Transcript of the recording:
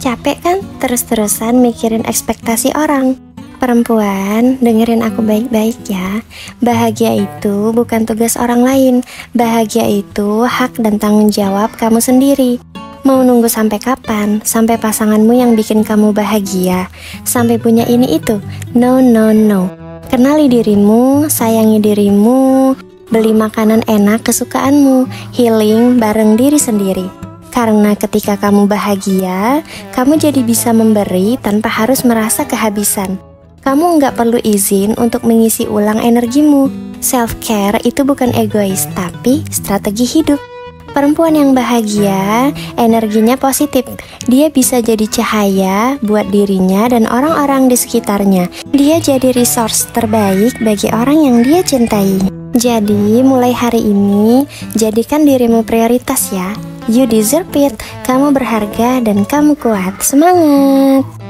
Capek kan terus-terusan mikirin ekspektasi orang? Perempuan, dengerin aku baik-baik ya. Bahagia itu bukan tugas orang lain. Bahagia itu hak dan tanggung jawab kamu sendiri. Mau nunggu sampai kapan? Sampai pasanganmu yang bikin kamu bahagia? Sampai punya ini itu? No, no, no. Kenali dirimu, sayangi dirimu, beli makanan enak kesukaanmu, healing bareng diri sendiri. Karena ketika kamu bahagia, kamu jadi bisa memberi tanpa harus merasa kehabisan. Kamu nggak perlu izin untuk mengisi ulang energimu. Self-care itu bukan egois, tapi strategi hidup. Perempuan yang bahagia, energinya positif. Dia bisa jadi cahaya buat dirinya dan orang-orang di sekitarnya. Dia jadi resource terbaik bagi orang yang dia cintai. Jadi, mulai hari ini, jadikan dirimu prioritas ya. You deserve it. Kamu berharga dan kamu kuat. Semangat!